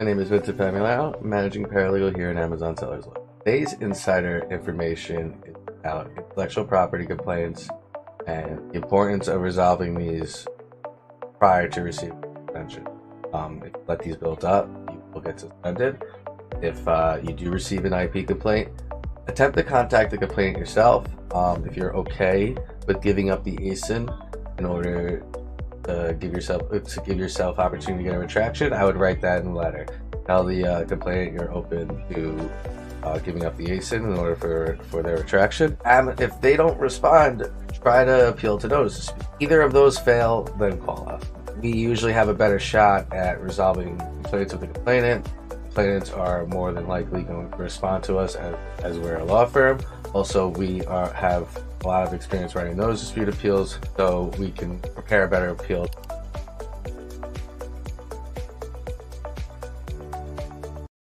My name is Vincent Pamilao, managing paralegal here in Amazon Sellers Law. Today's insider information is about intellectual property complaints and the importance of resolving these prior to receiving suspension. If you let these build up, you will get suspended. If you do receive an IP complaint, attempt to contact the complainant yourself. If you're okay with giving up the ASIN in order to give yourself opportunity to get a retraction, I would write that in the letter. Tell the complainant you're open to giving up the ASIN in order for their retraction. And if they don't respond, try to appeal to notice. Either of those fail, then call us. We usually have a better shot at resolving complaints with the complainant. Complainants are more than likely going to respond to us as we're a law firm. Also, we have a lot of experience writing those dispute appeals, so we can prepare a better appeal.